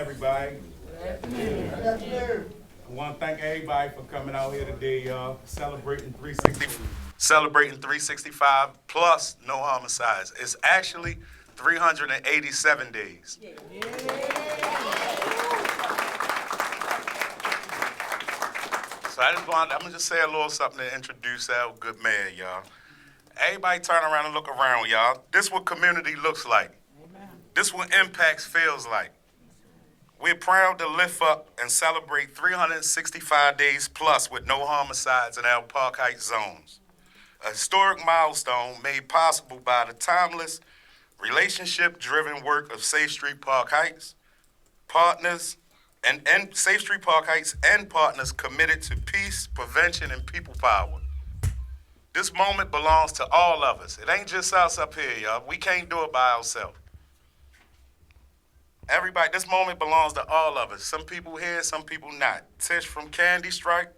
everybody. I want to thank everybody for coming out here today, y'all. Celebrating 365 plus no homicides. It's actually 387 days. So I'm gonna just say a little something to introduce our good mayor, y'all. Everybody turn around and look around, y'all. This what community looks like. This what impacts feels like. We're proud to lift up and celebrate 365 days plus with no homicides in our Park Heights zones. A historic milestone made possible by the timeless, relationship-driven work of Safe Street Park Heights, partners, and Safe Street Park Heights and partners committed to peace, prevention, and people power. This moment belongs to all of us. It ain't just us up here, y'all. We can't do it by ourselves. Everybody, this moment belongs to all of us. Some people here, some people not. Tish from Candy Strike,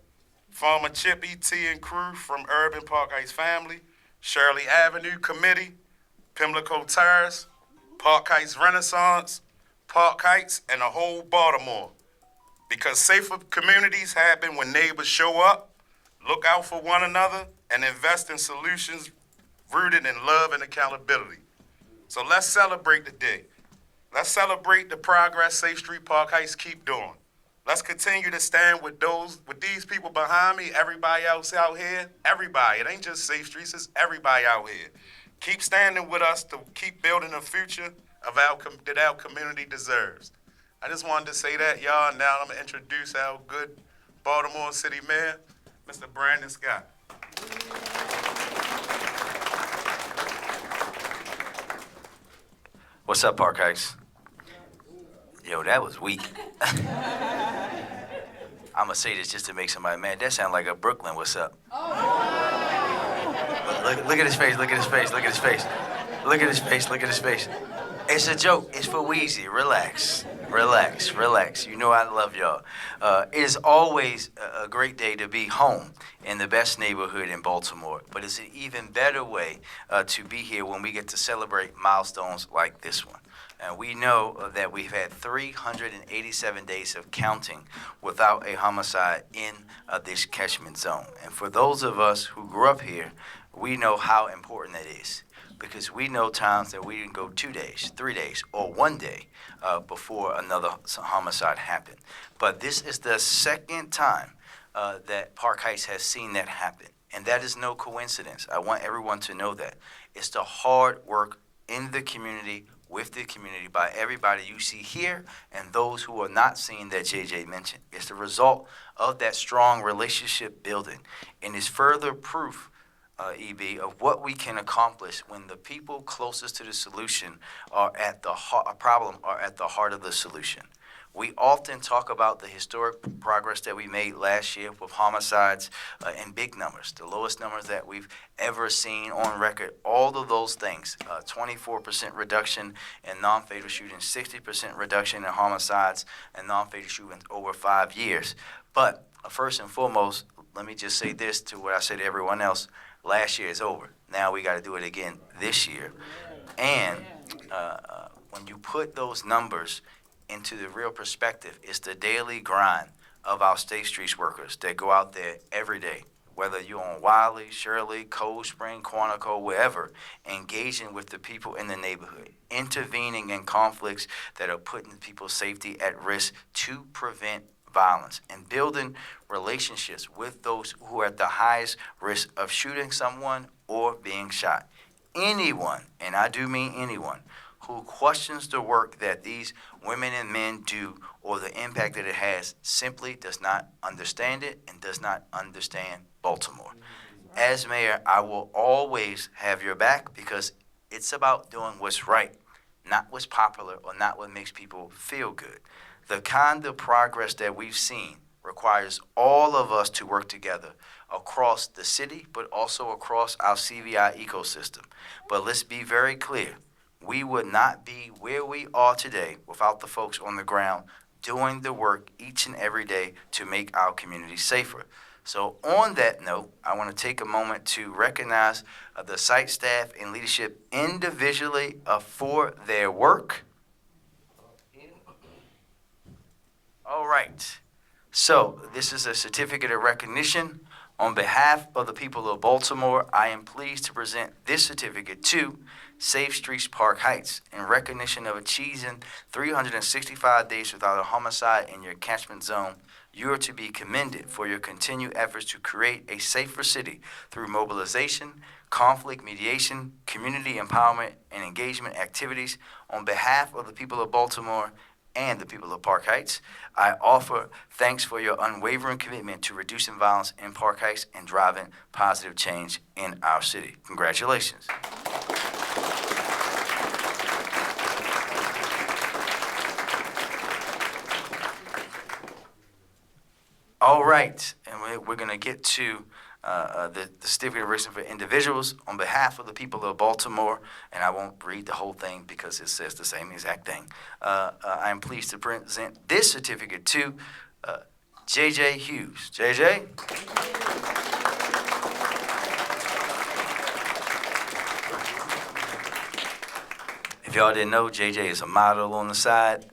former Chippy, T and crew from Urban Park Heights family, Shirley Avenue Committee, Pimlico Terrace, Park Heights Renaissance, Park Heights, and the whole Baltimore. Because safer communities happen when neighbors show up, look out for one another, and invest in solutions rooted in love and accountability. So let's celebrate the day. Let's celebrate the progress Safe Street Park Heights keep doing. Let's continue to stand with these people behind me, everybody else out here, everybody. It ain't just Safe Streets, it's everybody out here. Keep standing with us to keep building a future that our community deserves. I just wanted to say that, y'all, and now I'm gonna introduce our good Baltimore City Mayor, Mr. Brandon Scott. What's up, Park Heights? Yo, that was weak. I'm gonna say this just to make somebody mad. That sounds like a Brooklyn what's up. Look at his face, look at his face, look at his face. Look at his face, look at his face. It's a joke, it's for Wheezy. Relax, relax, relax. You know I love y'all. It is always a great day to be home in the best neighborhood in Baltimore, but it's an even better way to be here when we get to celebrate milestones like this one. And we know that we've had 387 days of counting without a homicide in this catchment zone. And for those of us who grew up here, we know how important that is. Because we know times that we didn't go 2 days, 3 days, or 1 day before another homicide happened. But this is the second time that Park Heights has seen that happen. And that is no coincidence. I want everyone to know that. It's the hard work in the community, with the community, by everybody you see here and those who are not seeing that JJ mentioned. It's the result of that strong relationship building. And it's further proof, EB, of what we can accomplish when the people closest to the solution are at the problem are at the heart of the solution. We often talk about the historic progress that we made last year with homicides in big numbers, the lowest numbers that we've ever seen on record. All of those things, 24% reduction in non-fatal shootings, 60% reduction in homicides and non-fatal shootings over 5 years. But first and foremost, let me just say this to what I say to everyone else. Last year is over. Now we got to do it again this year. And when you put those numbers into the real perspective, it's the daily grind of our State Streets workers that go out there every day, whether you're on Wiley, Shirley, Cold Spring, Quantico, wherever, engaging with the people in the neighborhood, intervening in conflicts that are putting people's safety at risk to prevent violence, and building relationships with those who are at the highest risk of shooting someone or being shot. Anyone, and I do mean anyone, who questions the work that these women and men do or the impact that it has simply does not understand it and does not understand Baltimore. As mayor, I will always have your back because it's about doing what's right, not what's popular or not what makes people feel good. The kind of progress that we've seen requires all of us to work together across the city, but also across our CVI ecosystem. But let's be very clear. We would not be where we are today without the folks on the ground doing the work each and every day to make our community safer. So on that note, I want to take a moment to recognize the site staff and leadership individually for their work All right. So, this is a certificate of recognition. On behalf of the people of Baltimore, I am pleased to present this certificate to Safe Streets Park Heights in recognition of achieving 365 days without a homicide in your catchment zone. You are to be commended for your continued efforts to create a safer city through mobilization, conflict mediation, community empowerment, and engagement activities. On behalf of the people of Baltimore and the people of Park Heights, I offer thanks for your unwavering commitment to reducing violence in Park Heights and driving positive change in our city. Congratulations. All right, and we're going to get to the certificate of recognition for individuals on behalf of the people of Baltimore, and I won't read the whole thing because it says the same exact thing. I am pleased to present this certificate to J.J. Hughes. J.J.? If y'all didn't know, J.J. is a model on the side.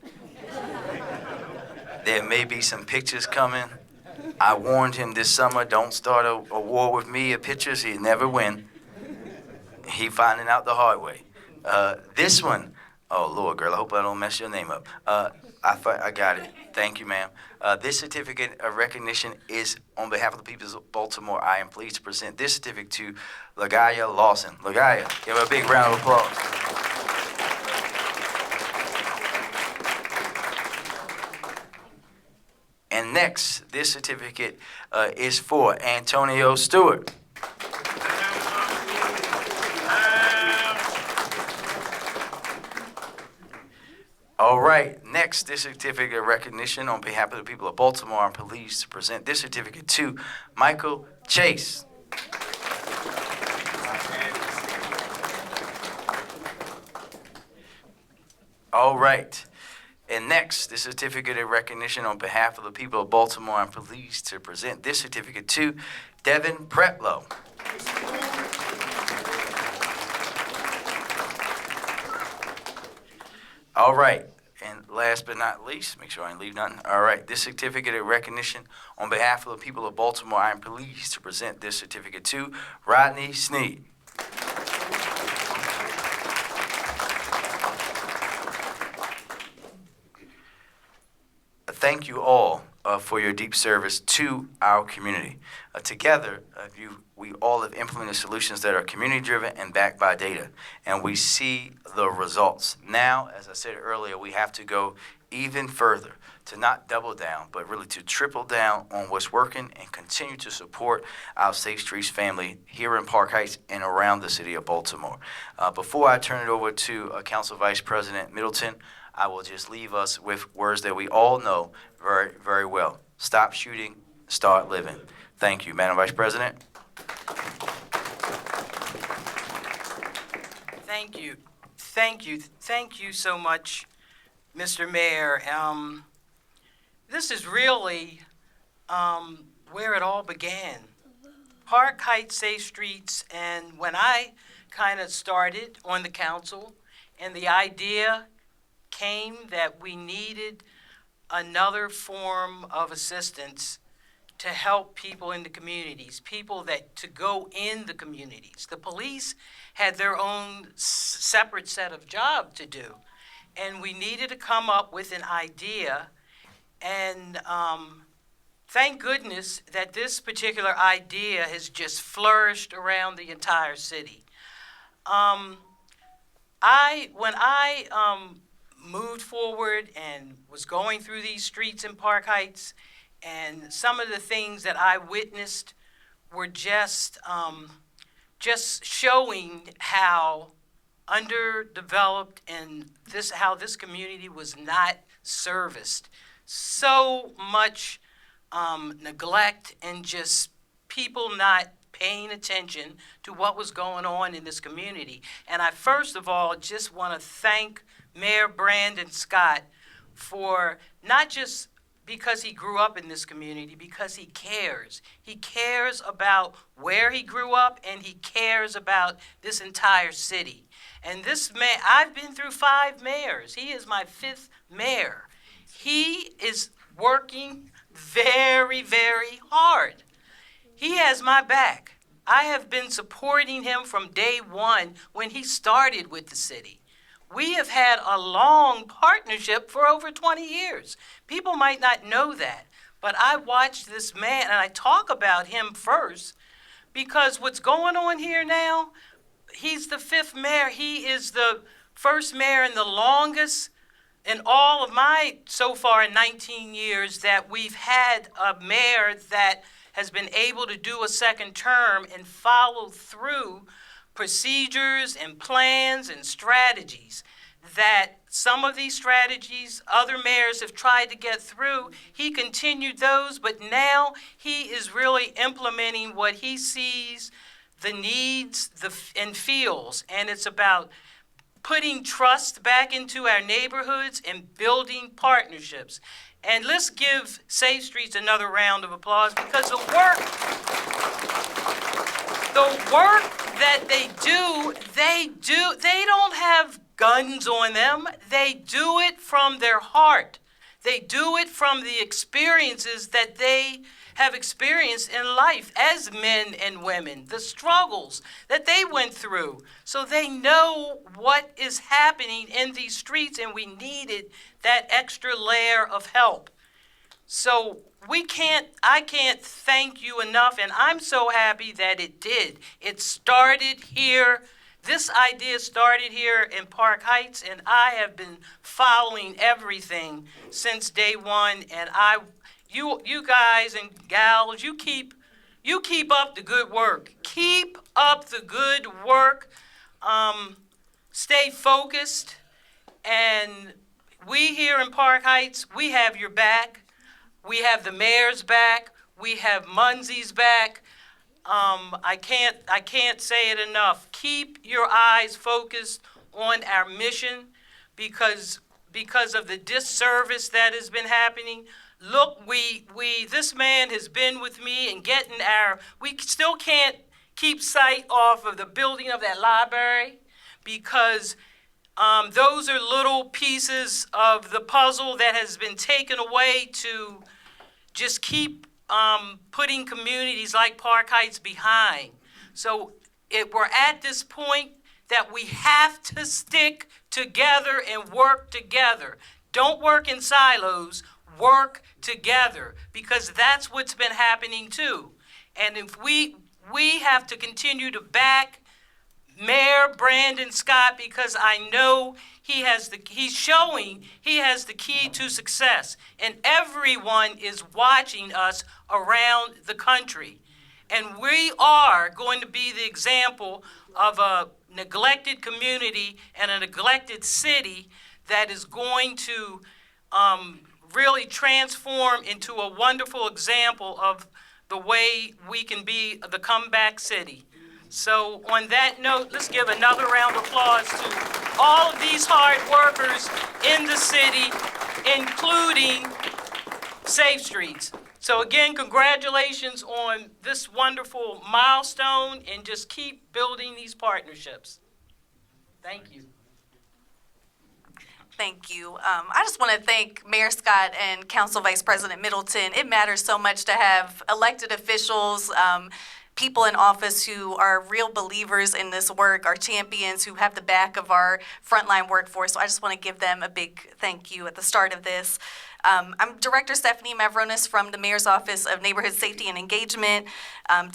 There may be some pictures coming. I warned him this summer, don't start a war with me of pictures. He'd never win. He finding out the hard way. This one, oh, Lord, girl, I hope I don't mess your name up. I got it. Thank you, ma'am. This certificate of recognition is on behalf of the people of Baltimore. I am pleased to present this certificate to Lagaya Lawson. Lagaya, give her a big round of applause. And next, this certificate is for Antonio Stewart. All right, next, this certificate of recognition on behalf of the people of Baltimore, I'm pleased to present this certificate to Michael Chase. All right. And next, this certificate of recognition on behalf of the people of Baltimore, I'm pleased to present this certificate to Devin Pretlow. All right, and last but not least, make sure I didn't leave nothing. All right, this certificate of recognition on behalf of the people of Baltimore, I am pleased to present this certificate to Rodney Sneed. Thank you all for your deep service to our community. Together, we all have implemented solutions that are community-driven and backed by data, and we see the results. Now, as I said earlier, we have to go even further to not double down, but really to triple down on what's working and continue to support our Safe Streets family here in Park Heights and around the city of Baltimore. Before I turn it over to Council Vice President Middleton, I will just leave us with words that we all know very, very well. Stop shooting, start living. Thank you, Madam Vice President. Thank you. Thank you. Thank you so much, Mr. Mayor. This is really where it all began. Park Heights Safe Streets, and when I kind of started on the council, and the idea came that we needed another form of assistance to help people in the communities, people that to go in the communities. The police had their own separate set of job to do, and we needed to come up with an idea. And thank goodness that this particular idea has just flourished around the entire city. When I moved forward and was going through these streets in Park Heights, and some of the things that I witnessed were just showing how underdeveloped and how this community was not serviced. So much neglect and just people not paying attention to what was going on in this community. And I first of all just want to thank Mayor Brandon Scott for not just because he grew up in this community, because he cares. He cares about where he grew up, and he cares about this entire city. And this man, I've been through 5 mayors. He is my 5th mayor. He is working very, very hard. He has my back. I have been supporting him from day one when he started with the city. We have had a long partnership for over 20 years. People might not know that, but I watched this man, and I talk about him first because what's going on here now, he's the fifth mayor. He is the first mayor in the longest in all of my, so far in 19 years, that we've had a mayor that has been able to do a second term and follow through procedures and plans and strategies that some of these strategies other mayors have tried to get through. He continued those, but now he is really implementing what he sees, the needs, and feels, and it's about putting trust back into our neighborhoods and building partnerships. And let's give Safe Streets another round of applause because the work that they don't have guns on them. They do it from their heart. They do it from the experiences that they have experienced in life as men and women, the struggles that they went through. So they know what is happening in these streets, and we needed that extra layer of help. So I can't thank you enough, and I'm so happy that it did. It started here. This idea started here in Park Heights, and I have been following everything since day one, and you guys and gals, you keep up the good work. Keep up the good work. Stay focused. And we here in Park Heights, we have your back. We have the mayor's back. We have Munsey's back. I can't say it enough. Keep your eyes focused on our mission because of the disservice that has been happening. Look, this man has been with me and we still can't keep sight off of the building of that library because those are little pieces of the puzzle that has been taken away to just keep putting communities like Park Heights behind. So we're at this point that we have to stick together and work together. Don't work in silos. Work together because that's what's been happening too. And if we have to continue to back Mayor Brandon Scott because I know he's showing he has the key to success, and everyone is watching us around the country. And we are going to be the example of a neglected community and a neglected city that is going to really transform into a wonderful example of the way we can be the comeback city. So on that note, let's give another round of applause to all of these hard workers in the city, including Safe Streets. So again, congratulations on this wonderful milestone, and just keep building these partnerships. Thank you. Thank you. I just want to thank Mayor Scott and Council Vice President Middleton. It matters so much to have elected officials, people in office who are real believers in this work, our champions who have the back of our frontline workforce. So I just want to give them a big thank you at the start of this. I'm Director Stephanie Mavronis from the Mayor's Office of Neighborhood Safety and Engagement.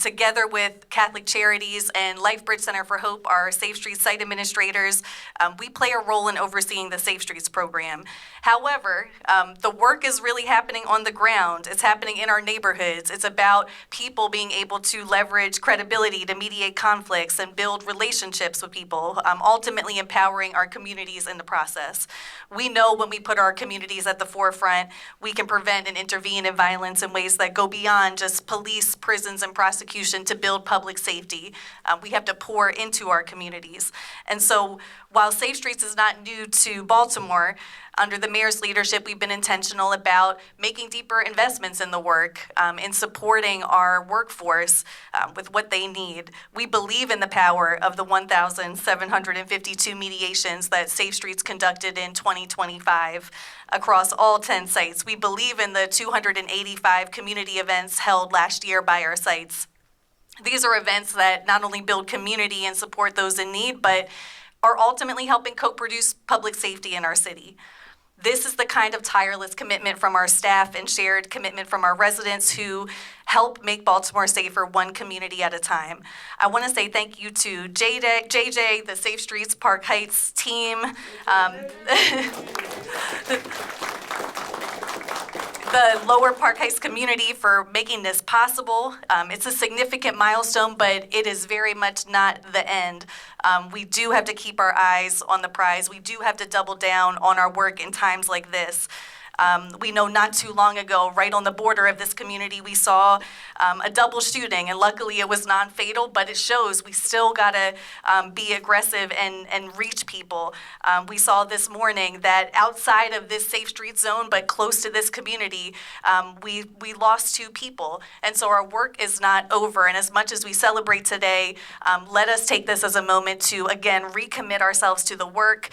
Together with Catholic Charities and LifeBridge Center for Hope, our Safe Streets site administrators, we play a role in overseeing the Safe Streets program. However, the work is really happening on the ground. It's happening in our neighborhoods. It's about people being able to leverage credibility to mediate conflicts and build relationships with people, ultimately empowering our communities in the process. We know when we put our communities at the forefront, we can prevent and intervene in violence in ways that go beyond just police, prisons, and prosecution to build public safety. We have to pour into our communities. And so while Safe Streets is not new to Baltimore, Under the mayor's leadership, we've been intentional about making deeper investments in the work, in supporting our workforce with what they need. We believe in the power of the 1,752 mediations that Safe Streets conducted in 2025 across all 10 sites. We believe in the 285 community events held last year by our sites. These are events that not only build community and support those in need, but are ultimately helping co-produce public safety in our city. This is the kind of tireless commitment from our staff and shared commitment from our residents who help make Baltimore safer one community at a time. I want to say thank you to JJ, the Safe Streets Park Heights team, the Lower Park Heights community for making this possible. It's a significant milestone, but it is very much not the end. We do have to keep our eyes on the prize. We do have to double down on our work in times like this. We know not too long ago, right on the border of this community, we saw a double shooting, and luckily it was non-fatal, but it shows we still gotta be aggressive and reach people. We saw this morning that outside of this safe street zone, but close to this community, we lost 2 people, and so our work is not over. And as much as we celebrate today, let us take this as a moment to again recommit ourselves to the work,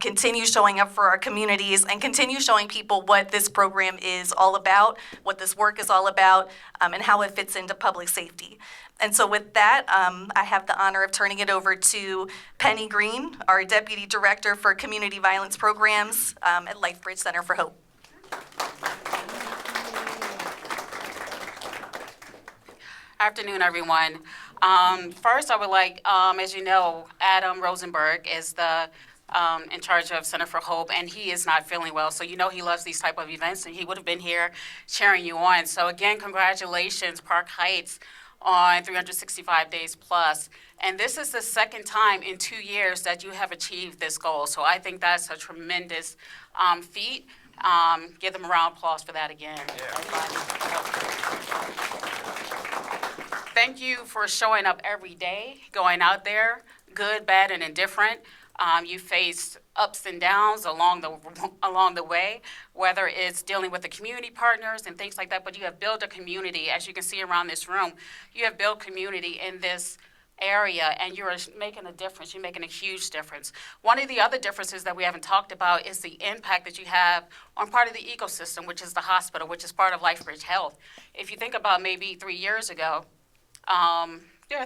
continue showing up for our communities, and continue showing people what this program is all about, what this work is all about, and how it fits into public safety. And so with that, I have the honor of turning it over to Penny Green, our Deputy Director for Community Violence Programs at LifeBridge Center for Hope. Afternoon, everyone. First, I would like, as you know, Adam Rosenberg is the in charge of Center for Hope, and he is not feeling well. So you know he loves these type of events, and he would have been here cheering you on. So again, congratulations, Park Heights, on 365 days plus. And this is the second time in 2 years that you have achieved this goal. So I think that's a tremendous feat. Give them a round of applause for that again. Thank you for showing up every day, going out there, good, bad, and indifferent. You face ups and downs along the way, whether it's dealing with the community partners and things like that, but you have built a community. As you can see around this room, you have built community in this area, and you're making a difference. You're making a huge difference. One of the other differences that we haven't talked about is the impact that you have on part of the ecosystem, which is the hospital, which is part of LifeBridge Health. If you think about maybe 3 years ago,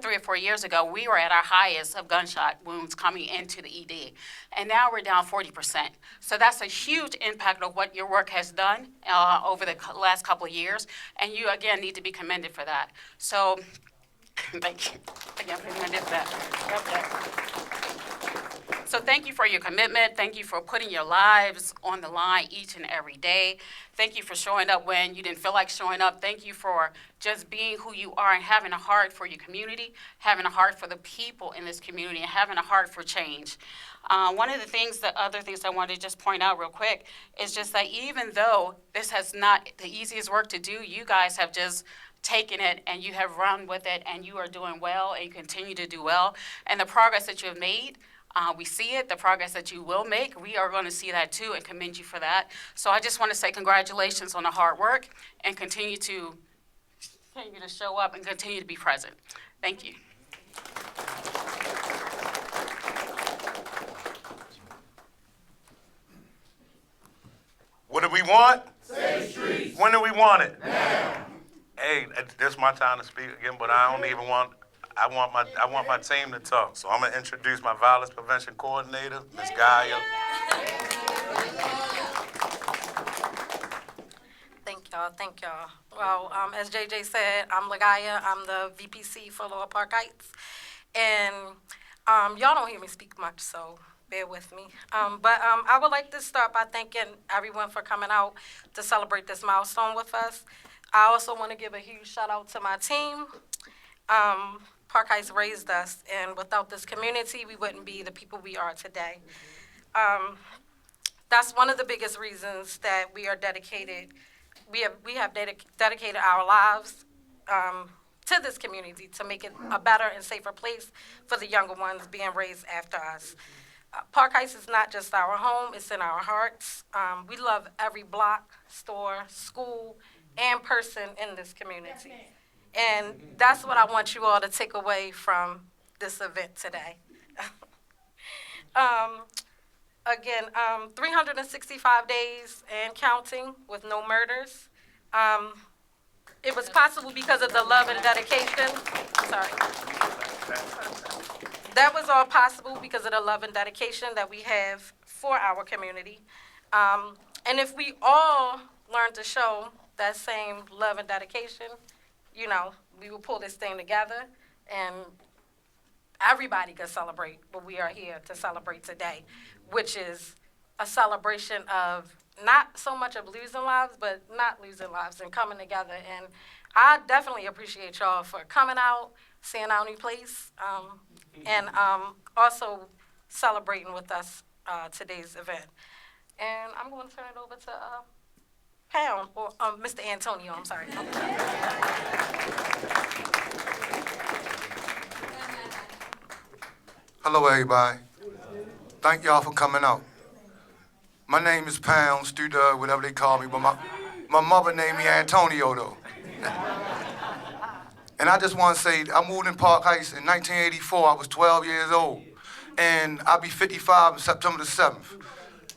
3 or 4 years ago, we were at our highest of gunshot wounds coming into the ED, and now we're down 40%. So that's a huge impact of what your work has done over the last couple of years, and you, again, need to be commended for that. So thank you. Again, commended for that. So thank you for your commitment. Thank you for putting your lives on the line each and every day. Thank you for showing up when you didn't feel like showing up. Thank you for just being who you are and having a heart for your community, having a heart for the people in this community, and having a heart for change. One of the other things I wanted to just point out real quick is just that even though this has not the easiest work to do, you guys have just taken it and you have run with it, and you are doing well and you continue to do well. And the progress that you have made, we see it, the progress that you will make, we are going to see that too and commend you for that. So I just want to say congratulations on the hard work, and continue to show up and continue to be present. Thank you. What do we want? Safe Streets. When do we want it? Now. Hey, this is my time to speak again, but I don't even want. I want my team to talk. So I'm gonna introduce my violence prevention coordinator, Ms. Gaia. Thank y'all. Well, as JJ said, I'm LaGaia. I'm the VPC for Lower Park Heights. And y'all don't hear me speak much, so bear with me. But I would like to start by thanking everyone for coming out to celebrate this milestone with us. I also want to give a huge shout out to my team. Park Heights raised us, and without this community, we wouldn't be the people we are today. That's one of the biggest reasons that we are dedicated. We have dedicated our lives to this community to make it a better and safer place for the younger ones being raised after us. Park Heights is not just our home, it's in our hearts. We love every block, store, school, and person in this community. And that's what I want you all to take away from this event today. Again, 365 days and counting with no murders. It was possible because of the love and dedication. Sorry. That was all possible because of the love and dedication that we have for our community. And if we all learn to show that same love and dedication, you know, we will pull this thing together and everybody can celebrate what we are here to celebrate today, which is a celebration of not so much of losing lives, but not losing lives and coming together. And I definitely appreciate y'all for coming out, seeing our new place, and also celebrating with us today's event. And I'm going to turn it over to Pound, or Mr. Antonio, I'm sorry. Hello, everybody. Thank y'all for coming out. My name is Pound, Stu Doug, whatever they call me, but my mother named me Antonio, though. And I just want to say, I moved in Park Heights in 1984. I was 12 years old. And I'll be 55 on September the 7th.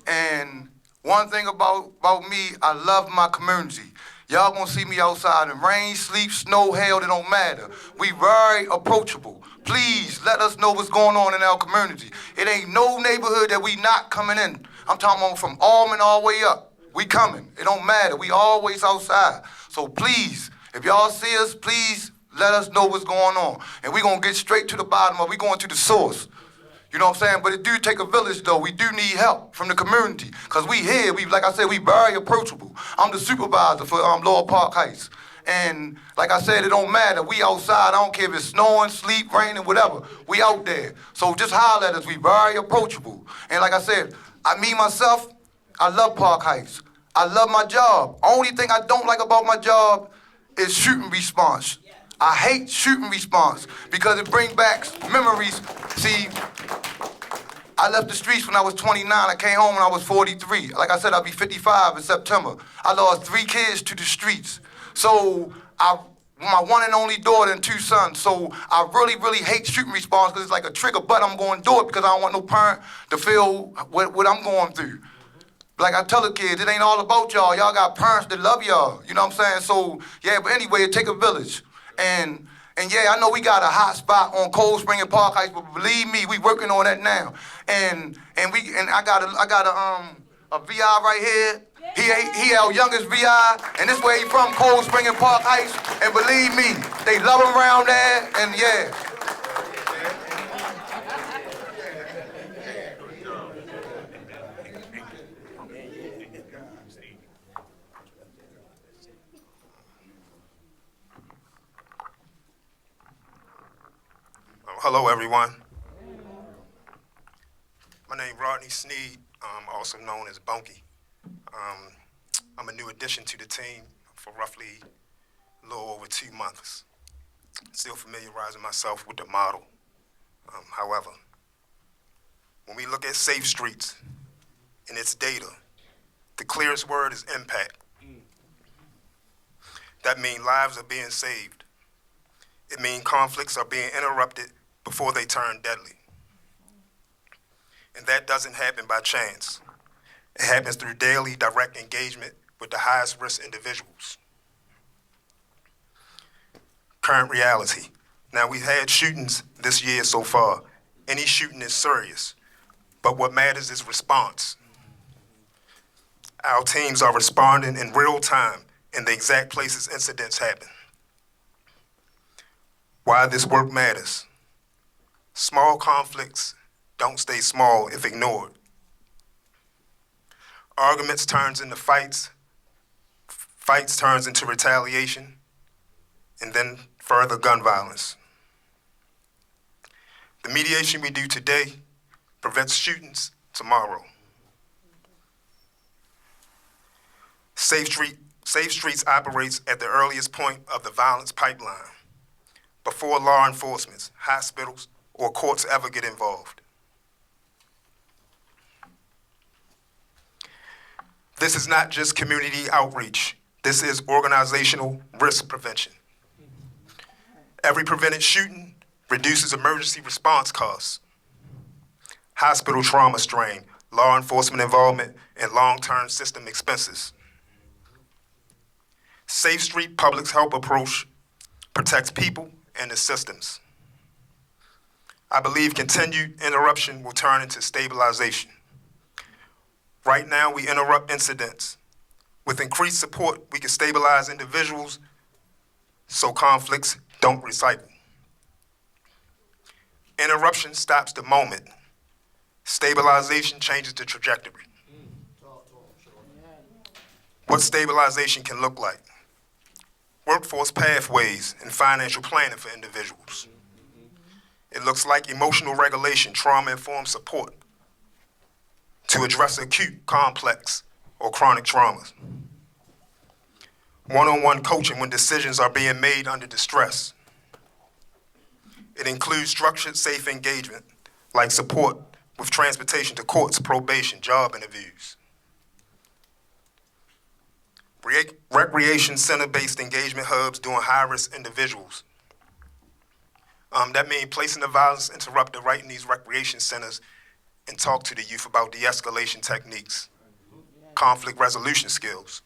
And one thing about me, I love my community. Y'all gonna see me outside in rain, sleep, snow, hail, it don't matter. We very approachable. Please let us know what's going on in our community. It ain't no neighborhood that we not coming in. I'm talking about from Almond all the way up. We coming. It don't matter. We always outside. So please, if y'all see us, please let us know what's going on. And we gonna get straight to the bottom of it. We going to the source. You know what I'm saying? But it do take a village, though. We do need help from the community. Because we here, like I said, we very approachable. I'm the supervisor for Lower Park Heights. And like I said, it don't matter. We outside. I don't care if it's snowing, sleep, raining, whatever. We out there. So just holler at us. We very approachable. And like I said, myself, I love Park Heights. I love my job. Only thing I don't like about my job is shooting response. I hate shooting response because it brings back memories. See, I left the streets when I was 29. I came home when I was 43. Like I said, I'll be 55 in September. I lost 3 kids to the streets. So my one and only daughter and 2 sons. So I really, really hate shooting response because it's like a trigger, but I'm going to do it because I don't want no parent to feel what I'm going through. Like I tell the kids, it ain't all about y'all. Y'all got parents that love y'all. You know what I'm saying? So, yeah, but anyway, it take a village. And yeah, I know we got a hot spot on Cold Spring and Park Heights, but believe me, we working on that now. And I got a VI right here. He our youngest VI, and this way he from Cold Spring and Park Heights. And believe me, they love him around there. And yeah. Hello, everyone. My name is Rodney Sneed, also known as Bunky. I'm a new addition to the team for roughly a little over 2 months. Still familiarizing myself with the model. However, when we look at Safe Streets and its data, the clearest word is impact. That means lives are being saved. It means conflicts are being interrupted before they turn deadly. And that doesn't happen by chance. It happens through daily direct engagement with the highest risk individuals. Current reality. Now, we've had shootings this year so far. Any shooting is serious, but what matters is response. Our teams are responding in real time in the exact places incidents happen. Why this work matters. Small conflicts don't stay small if ignored. Arguments turns into fights, fights turns into retaliation, and then further gun violence. The mediation we do today prevents shootings tomorrow. Safe Streets operates at the earliest point of the violence pipeline, before law enforcement, hospitals, or courts ever get involved. This is not just community outreach. This is organizational risk prevention. Every prevented shooting reduces emergency response costs, hospital trauma strain, law enforcement involvement, and long-term system expenses. Safe Street public health approach protects people and the systems. I believe continued interruption will turn into stabilization. Right now, we interrupt incidents. With increased support, we can stabilize individuals so conflicts don't recycle. Interruption stops the moment. Stabilization changes the trajectory. What stabilization can look like. Workforce pathways and financial planning for individuals. It looks like emotional regulation, trauma-informed support to address acute, complex, or chronic traumas. One-on-one coaching when decisions are being made under distress. It includes structured, safe engagement, like support with transportation to courts, probation, job interviews. Recreation center-based engagement hubs doing high-risk individuals. That means placing the violence interrupter right in these recreation centers and talk to the youth about de-escalation techniques, conflict resolution skills.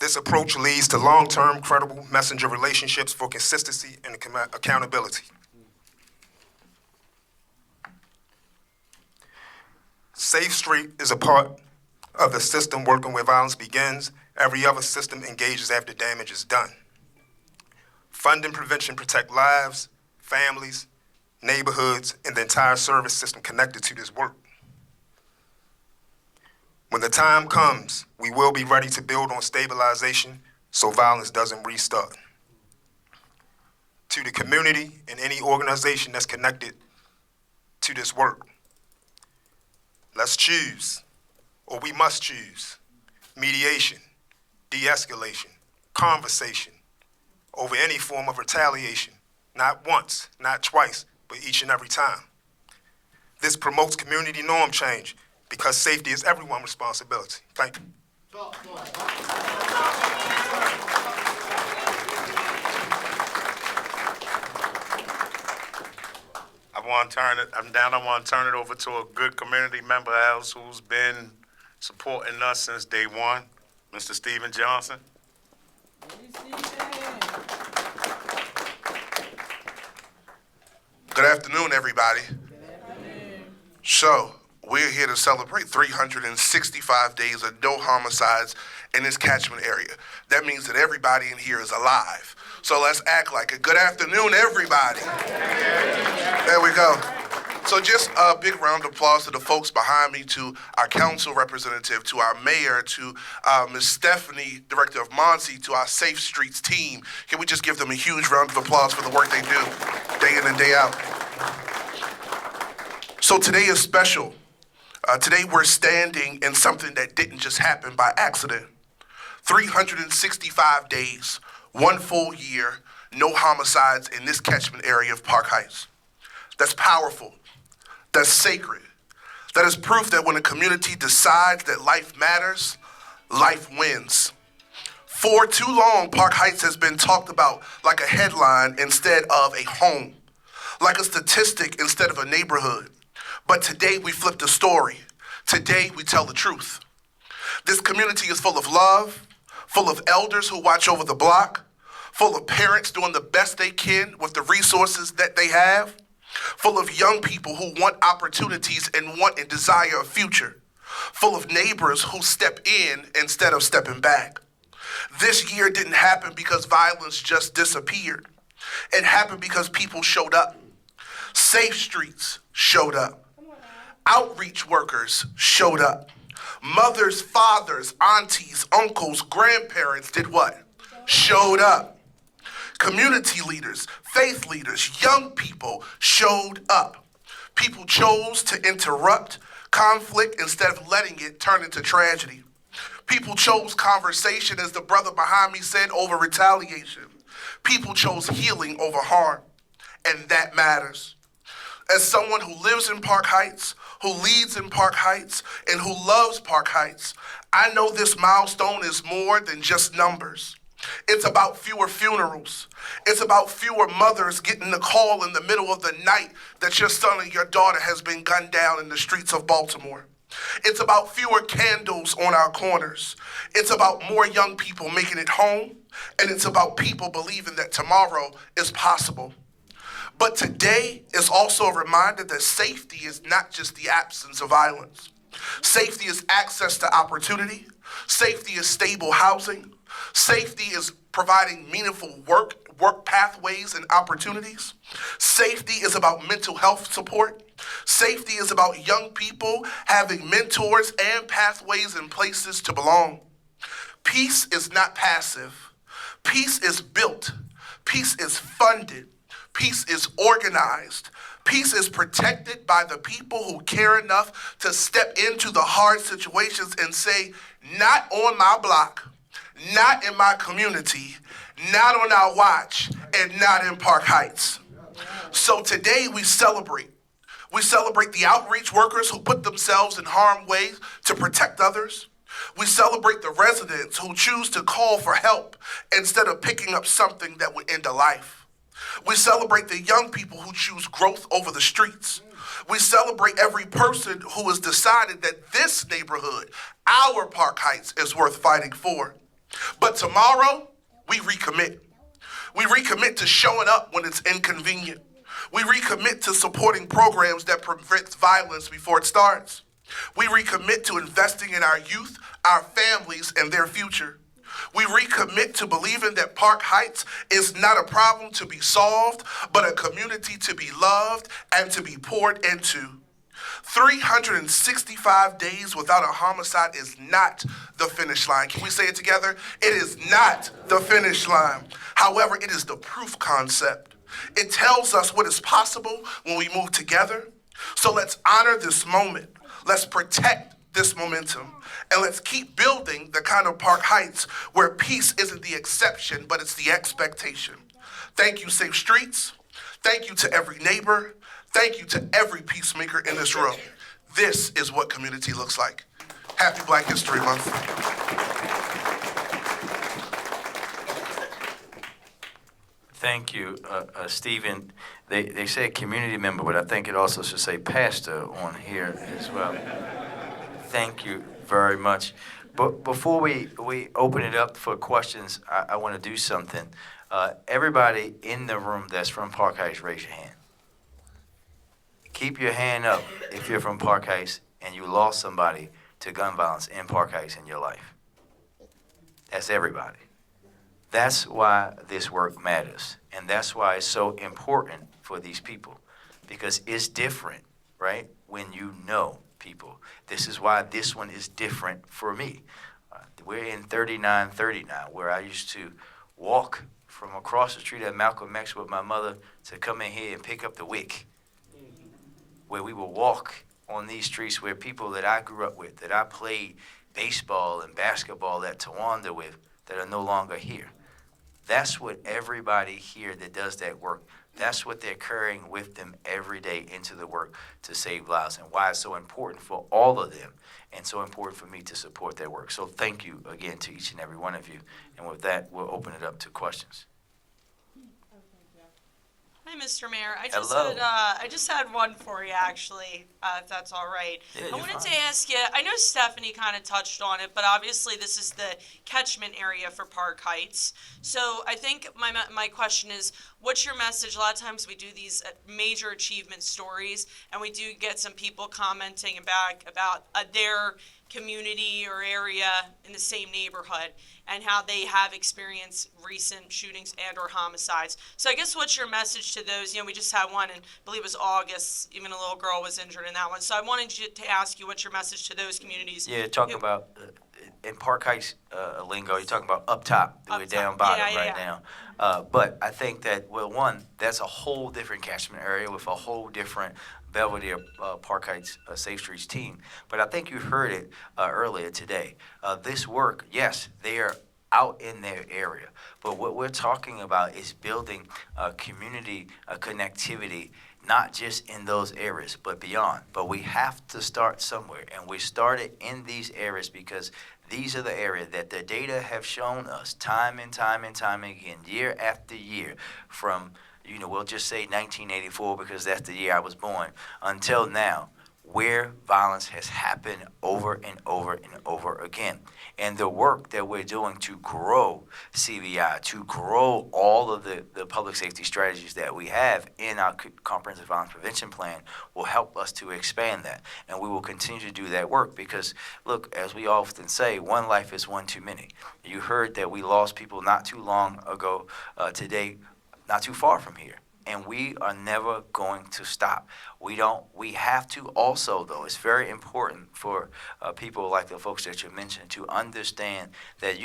This approach leads to long-term, credible messenger relationships for consistency and accountability. Safe Street is a part of the system working where violence begins. Every other system engages after damage is done. Funding prevention protect lives, families, neighborhoods, and the entire service system connected to this work. When the time comes, we will be ready to build on stabilization so violence doesn't restart. To the community and any organization that's connected to this work, let's choose, or we must choose, mediation, de-escalation, conversation, over any form of retaliation, not once, not twice, but each and every time. This promotes community norm change because safety is everyone's responsibility. Thank you. I want to turn it over to a good community member else who's been supporting us since day one, Mr. Stephen Johnson. Good afternoon, everybody. So, we're here to celebrate 365 days of no homicides in this catchment area. That means that everybody in here is alive. So let's act like it. Good afternoon, everybody. There we go. So just a big round of applause to the folks behind me, to our council representative, to our mayor, to Ms. Stephanie, director of MONSE, to our Safe Streets team. Can we just give them a huge round of applause for the work they do day in and day out? So today is special. Today we're standing in something that didn't just happen by accident. 365 days, 1 full year, no homicides in this catchment area of Park Heights. That's powerful. That's sacred. That is proof that when a community decides that life matters, life wins. For too long, Park Heights has been talked about like a headline instead of a home, like a statistic instead of a neighborhood. But today we flip the story. Today we tell the truth. This community is full of love, full of elders who watch over the block, full of parents doing the best they can with the resources that they have, full of young people who want opportunities and want and desire a future, full of neighbors who step in instead of stepping back. This year didn't happen because violence just disappeared. It happened because people showed up. Safe Streets showed up. Outreach workers showed up. Mothers, fathers, aunties, uncles, grandparents did what? Showed up. Community leaders, faith leaders, young people showed up. People chose to interrupt conflict instead of letting it turn into tragedy. People chose conversation, as the brother behind me said, over retaliation. People chose healing over harm, and that matters. As someone who lives in Park Heights, who leads in Park Heights, and who loves Park Heights, I know this milestone is more than just numbers. It's about fewer funerals. It's about fewer mothers getting the call in the middle of the night that your son or your daughter has been gunned down in the streets of Baltimore. It's about fewer candles on our corners. It's about more young people making it home, and it's about people believing that tomorrow is possible. But today is also a reminder that safety is not just the absence of violence. Safety is access to opportunity. Safety is stable housing. Safety is providing meaningful work pathways and opportunities. Safety is about mental health support. Safety is about young people having mentors and pathways and places to belong. Peace is not passive. Peace is built. Peace is funded. Peace is organized. Peace is protected by the people who care enough to step into the hard situations and say, not on my block, not in my community, not on our watch, and not in Park Heights. So today we celebrate. We celebrate the outreach workers who put themselves in harm's way to protect others. We celebrate the residents who choose to call for help instead of picking up something that would end a life. We celebrate the young people who choose growth over the streets. We celebrate every person who has decided that this neighborhood, our Park Heights, is worth fighting for. But tomorrow, we recommit. We recommit to showing up when it's inconvenient. We recommit to supporting programs that prevent violence before it starts. We recommit to investing in our youth, our families, and their future. We recommit to believing that Park Heights is not a problem to be solved, but a community to be loved and to be poured into. 365 days without a homicide is not the finish line. Can we say it together? It is not the finish line. However, it is the proof concept. It tells us what is possible when we move together. So let's honor this moment. Let's protect this momentum. And let's keep building the kind of Park Heights where peace isn't the exception, but it's the expectation. Thank you, Safe Streets. Thank you to every neighbor. Thank you to every peacemaker in this room. This is what community looks like. Happy Black History Month. Thank you, Stephen. They say community member, but I think it also should say pastor on here as well. Thank you very much. But before we open it up for questions, I want to do something. Everybody in the room that's from Park Heights, raise your hand. Keep your hand up if you're from Park Heights and you lost somebody to gun violence in Park Heights in your life. That's everybody. That's why this work matters. And that's why it's so important for these people. Because it's different, right, when you know people. This is why this one is different for me. We're in 3930 now, where I used to walk from across the street at Malcolm X with my mother to come in here and pick up the wick. Where we would walk on these streets where people that I grew up with, that I played baseball and basketball at Tawanda with, that are no longer here. That's what everybody here that does that work, that's what they're carrying with them every day into the work to save lives, and why it's so important for all of them and so important for me to support their work. So thank you again to each and every one of you. And with that, we'll open it up to questions. Hi, Mr. Mayor. Hello. I just had one for you, actually, if that's all right. Yeah, I you're wanted fine. to ask you, I know Stephanie kind of touched on it, but obviously this is the catchment area for Park Heights. So I think my question is, what's your message? A lot of times we do these major achievement stories, and we do get some people commenting back about their community or area in the same neighborhood and how they have experienced recent shootings and or homicides. So I guess what's your message to those? You know, we just had one, and I believe it was August, even a little girl was injured in that one. So I wanted to ask you what's your message to those communities. Yeah, talking about, in Park Heights lingo, you're talking about up top. We're down bottom now. But I think that, well, one, that's a whole different catchment area with a whole different Belvedere Park Heights Safe Streets team. But I think you heard it earlier today. This work, yes, they are out in their area. But what we're talking about is building community connectivity, not just in those areas, but beyond. But we have to start somewhere, and we started in these areas because these are the areas that the data have shown us time and time and time again, year after year, from, we'll just say 1984 because that's the year I was born, until now, where violence has happened over and over and over again. And the work that we're doing to grow CVI, to grow all of the public safety strategies that we have in our comprehensive violence prevention plan will help us to expand that. And we will continue to do that work because, look, as we often say, one life is one too many. You heard that we lost people not too long ago, today, not too far from here. And we are never going to stop. We have to also, though, it's very important for people like the folks that you mentioned to understand that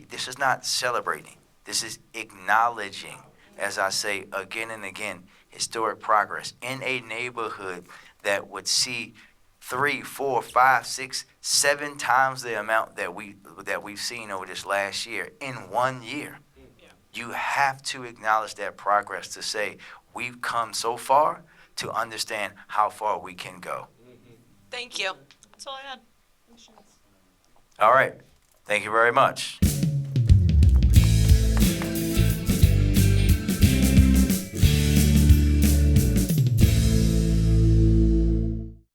this is not celebrating. This is acknowledging, as I say again and again, historic progress in a neighborhood that would see 3, 4, 5, 6, 7 times the amount that we've seen over this last year in 1 year. You have to acknowledge that progress to say we've come so far to understand how far we can go. Thank you. That's all I had. All right. Thank you very much.